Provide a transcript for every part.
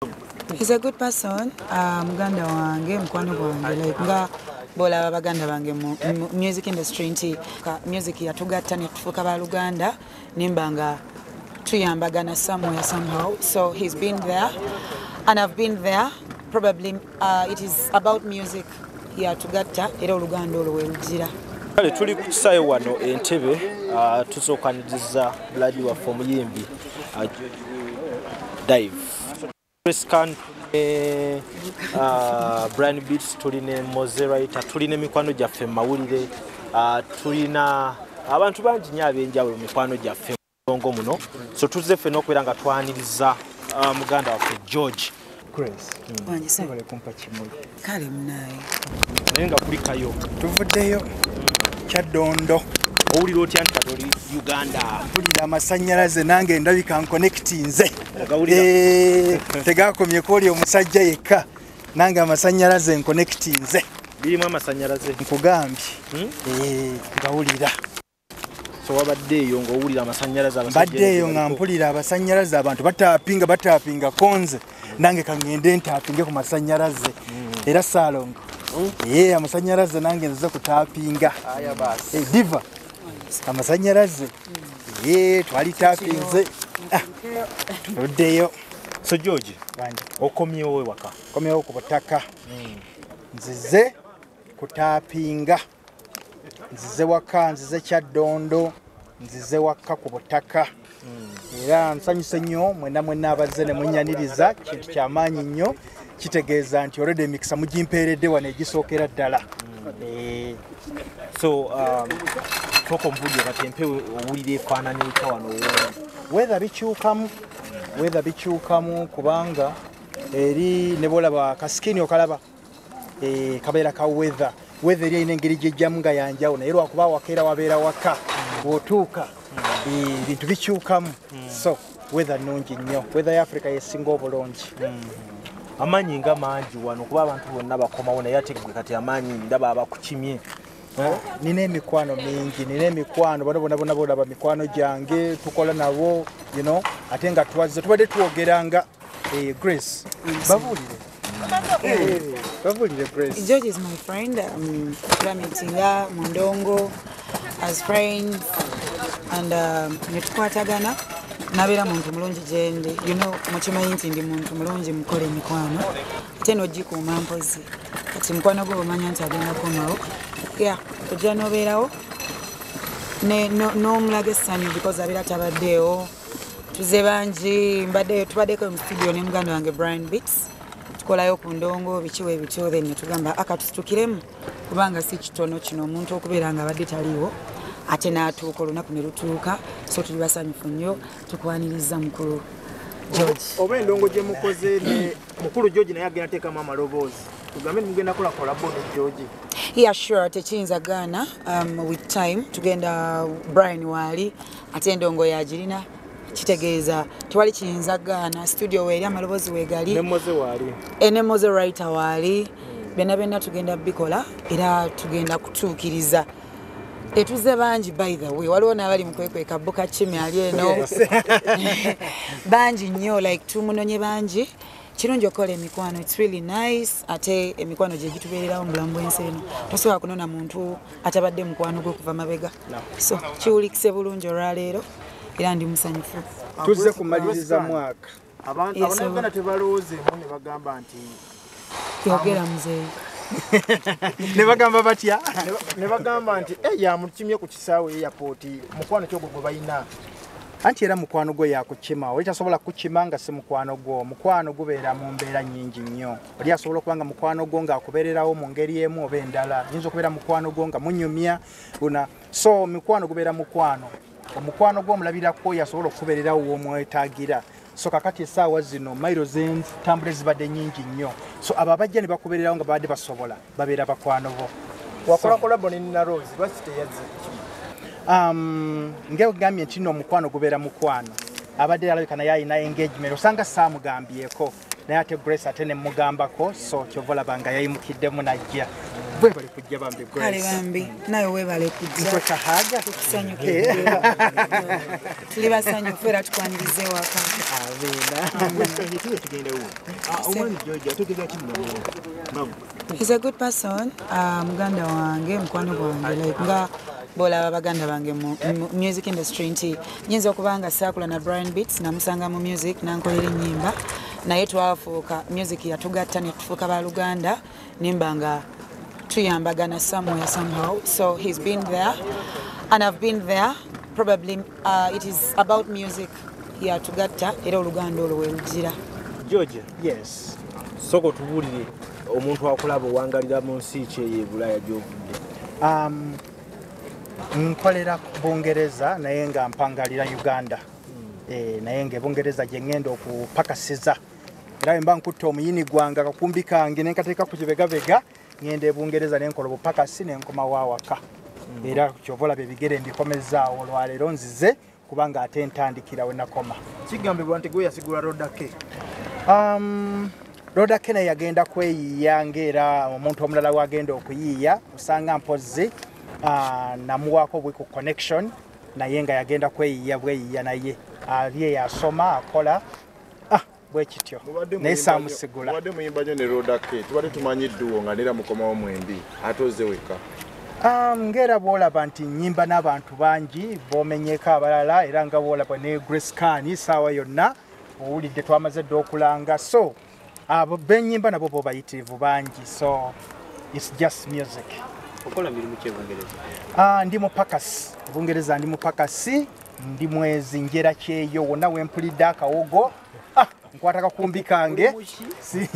He's a good person. Muganda wange, mukwano gwange, like nga bola baganda bange mu music industry nti music yatugatta ne tufuuka ba Luganda nimbanga tuyambagana somewhere somehow. So he's been there and I've been there. Probably it is about music yatugatta era Oluganda olwo werugira. Kale tuli ku kisaawe wano Entebbe tusookaniriza blood waffe omuyimbi dive scan brand beats tuline mozeraita tuline mikwano gyaffe mawulire tulina abantu bangi nnyo ab'enjawulo mikwano gyaffe bongo muno so tuzze ffe n'okubeera nga twaniriza muganda waffe George Grace bale kumpa kimuli kale munaye naye nga kuli kayo tuvuddeyo Kyaddondo owulira otya nti kati oli Uganda mpulira amasannyalaze nange ndabika nkonnekitinze tegakomyeko oli omusajja yekka nange amasannyalaze nkonnekitinze birimu amasannyalaze nkugambye ngawulira so wabaddeeyo ng'owulira amasannyalaze mbaddeeyo nga mpulira abasannyalaze abantu bataapinga konze nange kangende ntaapinge ku masannyalaze era saalongo amasannyalaze nange nzize kutaapinga diva amasannyalaze twali taapinze tuddeyo so George okomyewo ewaka komyewo ku butaka nzize kutaapinga nzize waka nzize Kyaddondo nzize waka ku butaka era nsanyuse nnyo mwenna abazze ne munyaniriza kintu kyamaanyi nnyo kitegeeza nti already emikisa mugimpeeredde wano egisookera ddala so toko mbulye kati empewo owulira efaanana etya wano weather bikyukamu kubanga eri ne bolaba kasikini okalaba kabeera ka weather eri erina engeri gyejjamu nga yanjawo naye lwakuba wakeera wabeera waka bw'otuuka ebintu bikyukamu so weather nnungi nnyo weather ya Africa yesinga obulungi amaanyi nga mangi wano kuba abantu bonna bakomawo naye ate gwe kati amaanyi ndaba abakukimye nina emikwano mingi nina emikwano bonna bolaba mikwano gyange tukola nabo ate nga tubadde twogeranga Grace bavulire Grace. George is my friend. Tulameetinga mu ndongo as friends and netukwatagana nabeera muntu mulungi gyendi mukimanyi nti ndi muntu mulungi mukola emikwano ate n'ogikuuma mpozi kati mukwano gwe omanya nti agenda komawo ojja n'obeerawo n'omulaga essanyu because abeera tabaddeewo tuze bangi tubaddeko mu studio ne muganda wange Brian Beats tukolayo ku ndongo bikiwa ebityo then netugamba akatustukiremu kubanga si kitono kino omuntu okubeera nga abadde taliiwo ate n'atuuka olunaku ne lutuuka so tuli basanyufu nnyo tukwaniriza mukulu George oba endongo gye mukoze ne mukulu George naye agenda teekamu amaloboozi tugambe mugenda kola kolabo ne George sure tekiyinza gaana with time tugenda Brian waali ate endongo yagirina kitegeeza tewali kiyinza gaana studio weeri amaloboozi weegali ne Moze writer waali byonna tugenda bikola era tugenda kutuukiriza etuze bangi by the way waliwo n'abali mukwekweka buka kimi ali eno bangi nnyo like tumunonye bangi kirungi okukola emikwano it's really nice ate emikwano gye gitubeererawo mu bulamu bw'ensi eno tosobola kunona muntu atabadde mukwano gwe okuva mabega so kiwulikise bulungi olwaleero era ndi musanyufu tuzze kumaliriza mwaka abantu tebalowoozeemu ne bagamba nti yogera muzeeyi ne bagamba batya ne bagamba nti yamukimye ku kisaawe airport mukwano kyogwo gwe balina anti era mukwano gwe yakukima oli tasobola kukima nga si mukwano gwo mukwano gubeera mu mbeera nnyingi nnyo oli asobola okuba nga mukwano gwo ng'akubeererawo mu ngeri emu oba endala yinza okubeera mukwano gwo nga munyumya so mukwano gubeera mukwano omukwano gwo omulabirako yasobola okubeererawo w'omwetaagira so kakati essaawa zino mailo z'entambula zibadde nnyingi nnyo so abo abajja ne bakubeererawo nga babadde basobola babeera bakwano bo wakola kolabo ne Nina Rose basi teyazze ngegambye nti nno omukwano gubeera mukwano abadde alabika naye alina engagement osanga saamugambyeko naye ate Grace ate ne mugambako so kyova olaba nga yayimukiddemu najja bwe bali kujja bambi kale bambi naye webale kujja nko chahaga tusanyuke tuli basanyufu era tukwanirize waka He's a good person. Muganda wange mukwano gwange like nga bola baganda bange mu music industry nti nyinza okubanga sakula na Brian Beats namusanga mu music nankolera ennyimba naye twafuuka music yatugatta ne tufuuka ba Luganda nimbanga tuyambagana somewhere somehow. So he's been there and I've been there. Probably it is about music yatugatta era Oluganda olwo we lugira. George, yes soko tubulire omuntu akulaba wangalira mu nsi kye ye Bulaya gy'ovudde. Nkolera Bungereza naye nga mpangalira Uganda. Naye nga Bungereza gye ngenda okupakasiza. Era mba nkutte omuyini gwange akakumbi kange ne nkateeka ku kibegabega ngende Bungereza ne nkola obupakasi ne nkoma waawaka. Era kyovola bebigere mbikomezaawo olwaleero nzize kubanga ate ntandikira we nakoma. Kigambibwa nti gwe yasigula Rodake. Rodake naye yagenda kweyiiya ng'era omuntu omulala wagenda okuyiiya osanga mpozi namuwaako bwe ku connection naye nga yagenda kweyiiya bweyiiya naye ali yasoma akola bwe kityo naye saamusigula. Mubadde muyimba nnyo ne Rodake tubadde tumanyiddwo nga nera mukomawo mwembi ate oze weka. Ngera bwolaba nti nnyimba n'abantu bangi bomenyeko abalala era nga bwolaba ne Grace Kani saawa yonna owulidde twamaze dde okulanga so abo bennyimba nabo bo bayitirivu bangi so it's just music. Okola mirimu ki Bungereza? Ndi mupakasi Bungereza ndi mupakasi ndi mwezi njera kyeyo wonna wempulidde akawogo nkwata kakumbi kange si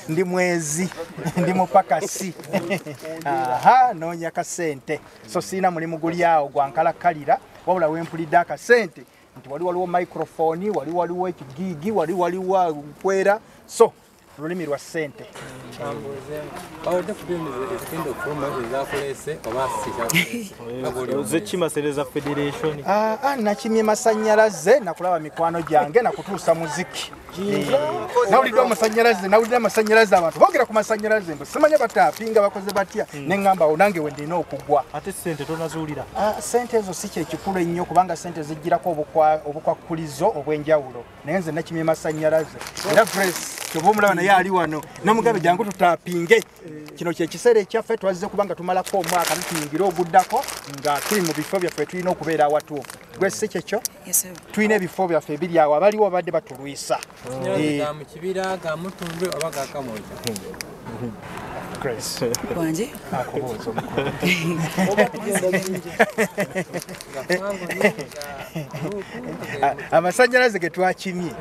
ndi mwezi ndi mupakasi noonya kasente so siina mulimu guli awo gwankalakalira wabula wempulidde akasente nti wali waliwo microphone wali waliwo ekigigi wali waliwo kwera so lulimi lwa sente. Nakimye masanyalaze nakulaba mikwano gyange nakutuusa muziki. Nawulidde amasanyalaze nawulidde amasanyalaze abantu boogera ku masanyalaze mbu simanya batapinga bakoze batya neŋŋamba awo nange we ndina okugwa. Ate sente tonazuulira? Sente ezo si kyekikulu ennyo kubanga sente zijjirako obukwakulizo obw'enjawulo naye nze nakimye masanyalaze era Grace kyoba omulaba naye ali wano namugabe jangu tutapinge kino kyekiseera ekyaffe twazze kubanga tumalako omwaka tutuyingira oguddako nga tuli mu bifo byaffe tulina okubeera awatuufu. Grace si kyekyo tulina ebifo byaffe ebiri awo abaliwo babadde batulwisa mu kibira ga mutundu oba ga kamoja. Grace Wanje akubuuza amasanyalaze ge twakimye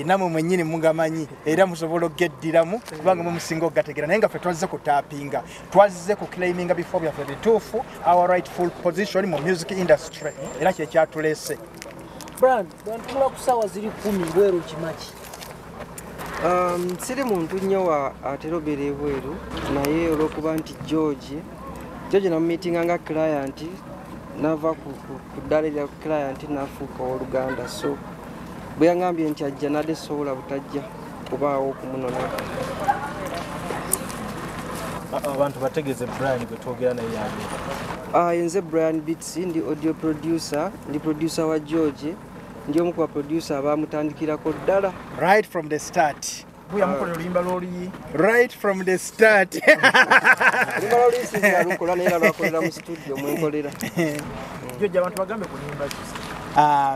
namwe mwennyini mugamanyi era musobola okugeddiramu kubanga mumusinga okugategera naye nga ffe twazze kutapinga twazze kuclaiminga bifo byaffe bituufu our rightful position mu music industry era kyekyatuleese. Brand bantula ku ssaawa ziri 10 bweru kimaki. Siri muntu nnyo wa aterobera ebweru naye olw'okuba nti George namumiitinga nga client nava ku ddala erya client nafuuka oluganda so bwe yaŋŋambye nti ajja nadde sobola butajja kubaawo okumunona. Abantu bategeeze Brian gwe twogera naye yaani. Nze Brian Beats ndi audio producer ndi producer wa George ndi omu ku baproducer abamutandikirako ddala right from the start. Buyamukolera oluyimba lw'oluyi Right from the start. oluyimba lw'oluyi singa lukola naye nga lwakolera mu studio mwenkolera. Jojja abantu bagambe ku nnyimba ki?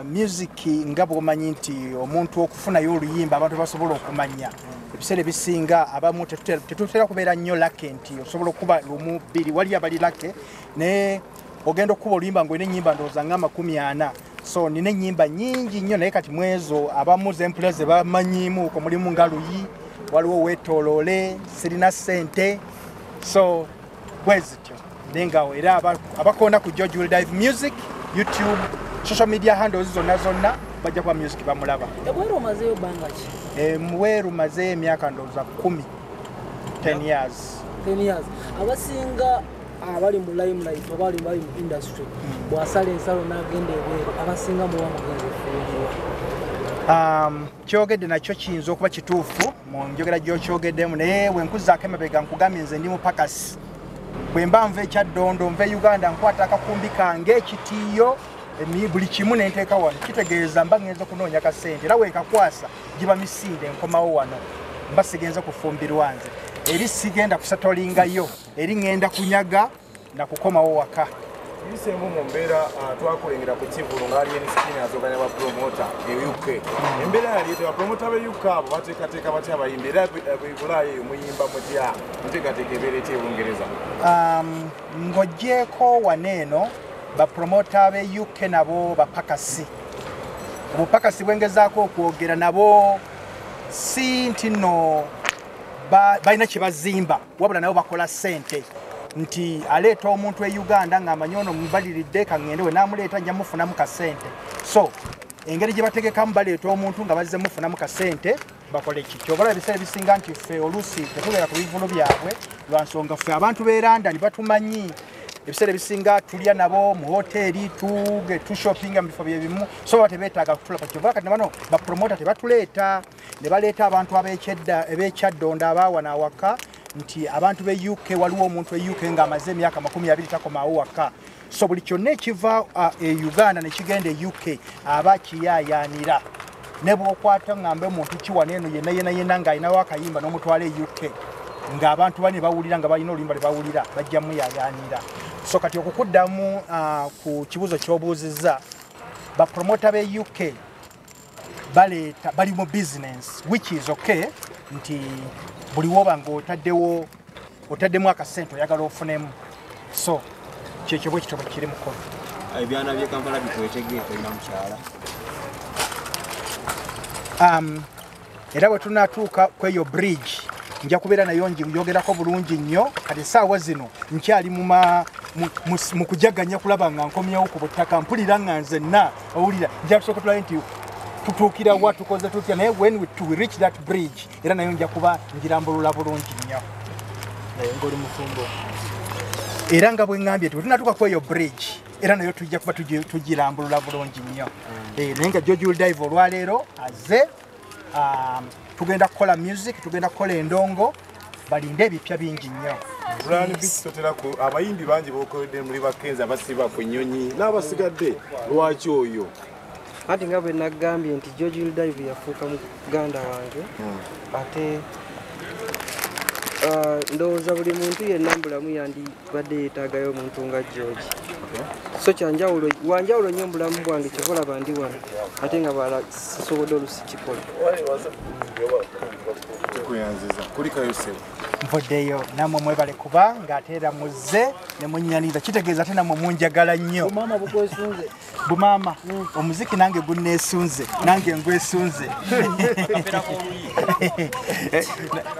Music nga bw'omanyi nti omuntu okufunayo oluyimba abantu basobola okumanya ebiseera ebisinga abamu tetutera kubeera nnyo lake nti osobola okuba lumu bbiri wali abali lake naye ogenda okuba oluyimba ng'olina ennyimba ndowooza nga 40 so nina ennyimba nnyingi nnyo naye kati mwezo abamu zempula ze bamanyiimu ko mulimu nga luyi waliwo weetooloole sirina ssente so bwezityo naye nga era abakonda ku George Will Dive Music YouTube social media handles zonna bajja kuba music bamulaba. Ebweru omazeeyo bbanga ki? Mweru mazeeyo emyaka ndowooza 10 years. Abasinga abali mu limelight abali mu industry bwasala ensalo n'agenda ebweru abasinga muba mugenzi okufuuyirwa. Kyogedde nakyo kiyinza okuba kituufu mu njogera gy'okyogeddemu naye bwe nkuzaako emabega nkugambye nze ndi mupakasi bwe mba nva ekyaddondo nva Uganda nkwata akakumbi kange ekitiiyo buli kimu ne nteeka wano kitegeeza mba ngenza kunoonya kasente era weekakwasa giba misinde nkomawo wano mba sigenza kufumbirwa nze eri sigenda kusatolingayo eri ngenda kunyaga na kukomawo waka Bisemu mu mbeera twakulengera ku Kivulu ngaali enisikini azoganya ba promota e UK. Embeera yali te ba promota be UK abo bateekateeka batya abayimbi era bibulayo muyimba mutya muteekateeka ebeera etya Bungereza. Ng'oggyeko waneeno ba promota be UK nabo bapakasi. Obupakasi bwengezaako okwogera nabo si nti nno balina kye bazimba wabula nabo bakola ssente. Nti aleeta omuntu e Uganda ng'amanyi ono mubaliridde kangende we n'amuleeta nja mufunamu kasente. So engeri gye bategekamu baleeta omuntu nga bazze mufunamu kasente bakole ki kyobala ebiseera ebisinga nti ffe oluusi tetubeera ku bivulo byabwe lwa nsonga ffe abantu b'e London batumanyi ebiseera ebisinga tulya nabo mu hoteeri tushoppinga mu bifo bye bimu so baba tebeetaaga kutulaba kyobala kati bano bapromota tebatuleeta ne baleeta abantu ab'ekyaddondo abaawana awaka nti abantu be UK waliwo omuntu e UK ng'amaze emyaka 20 takomawo waka so buli kyonna ekiva e Uganda ne kigenda e UK aba kiyaayaanira ne bw'okwata ng'ambe omuntu kiwana eno yenna ng'alinawo akayimba n'omutwala e UK ng'abantu bane bawulira nga balina oluyimba lwe bawulira bajja muyaayaanira so kati okukuddamu ku kibuuzo ky'obuuzizza bapromota be UK baleeta bali mu business which is okay nti buli woba nga otaddemu akasente oyagala ofunemu so kyekyo bwe kitoba kiri mukono ebyana bye Kampala bikwetegeeko ina mukyala era bwe tunaatuuka kweyo bridge nja kubeera nayo njogerako bulungi nnyo kati essaawa zino nkyali mu kujaganya kulaba nga nkomyewo ku butaka mpulira nga nzenna owulira nja tusooka tulabe nti tutuukira wa tukoze tutya naye when we reach that bridge era nayo nja kuba njirambulula bulungi nnyo ng'oli mufumbo era nga bwe ŋŋambye tunatuuka kweyo bridge era nayo tujja kuba tugirambulula bulungi nnyo naye nga George will dive olwaleero azze tugenda kukola music tugenda kukola endongo balinde ebipya bingi nnyo Bulani bisoteraku abayimbi bangi bokoledde muli bakenza basiba ku nnyonyi n'abasigadde lwaki oyo ati nga bwe nagambye nti George will dive yafuuka muganda wange ate ndowooza buli muntu yenna mbulamu yandibadde yeetaagayo omuntu nga George so wanjawulo nnyo mbulamu bwange kyekolaba ndi wano ate nga bala sisobodde olusi kikola kikuyanziza kulikayo sebo nvoddeyo nammwe mwebale kuba ng'ate era muzze ne munyaniriza kitegeeza ate nammwe munjagala nnyo bumaama omuziki nange gunneesunze nange ngwesunze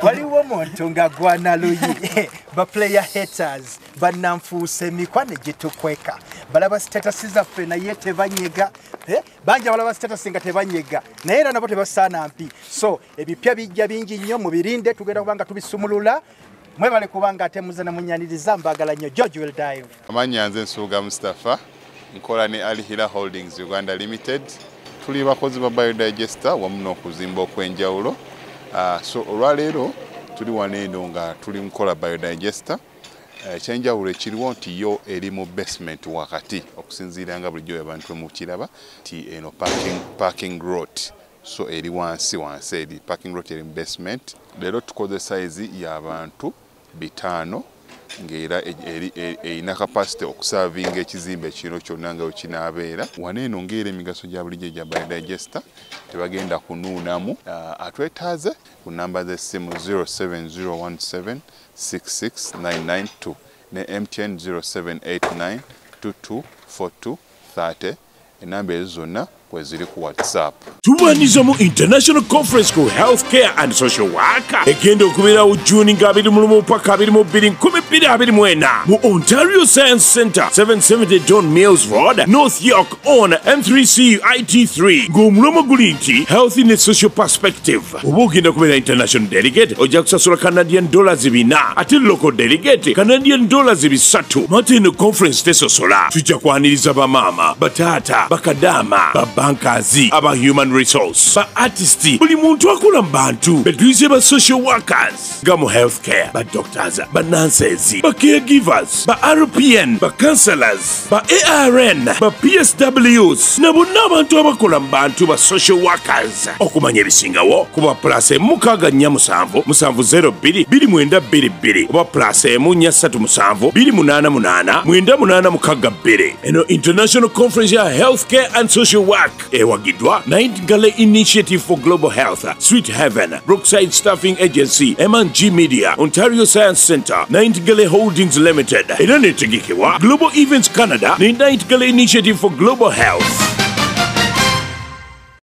waliwo omuntu ng'agwana luyi baplayer haters bannanfuusa emikwano gitukweka balaba sitatasi zaffe naye tebanyega bangi abalaba sitatasi nga tebanyega naye era nabo tebasaana mpi so ebipya bijja bingi nnyo mubirinde tugenda kubanga tubisumulula mwebale kubanga ate muze ne munyaniriza mbagala nnyo George will dive amannya nze Nsuuga Mustafa nkola ne Alihira Holdings Uganda Limited tuli bakozi ba biodigester wamu n'okuzimba okw'enjawulo so olwaleero tuli waneeno nga tuli nkola biodigester ekyenjawulo ekiriwo nti yo eri mu basement wakati okusinziira nga bulijjo abantu mu kiraba ti eno parking lot so eri wansi eri parking lot eri mu basement leero tukoze size y'abantu 5 ng'era erina capacity okusavinga ekizimbe kino kyonna nga wekinaabeera waneeno ng'era emigaso gya bulijjo egya biodigester tebagenda kunuunamu atwetaaze ku namba z'essimu 07017669992 ne MTN 0789224230 enamba ezo zonna kwe ziri ku WhatsApp. Tumaniza mu International Conference ku Healthcare and Social Worker egenda okubeera mu June nga 21 paka 22 mu Ontario Science Centre 770 John Mills Road North York on M3C IT3 ng'omulomo guli nti Health in a Social Perspective oba ogenda kubeera international delegate ojja kusasula Canadian $4 ate local delegate Canadian $3 Martin conference tesosola tujja kwaniriza bamaama bataata bakadama bankers aba human resource ba artist buli muntu akola mu bantu betuyize ba social workers ga mu healthcare ba doctors ba nurses ba caregivers ba RPN ba counselors ba ARN ba PSWs na bonna abantu abakola mu bantu ba social workers okumanya ebisingawo kuba plus mukaga nnya musanvu 02 oba plus munya 37 288 9882 eno international conference ya healthcare and social work ewagidwa Nightingale Initiative for Global Health, Sweet Heaven, Brookside Staffing Agency, M&G Media, Ontario Science Centre, Nightingale Holdings Limited, era netegekewa Global Events Canada ne Nightingale Initiative for Global Health.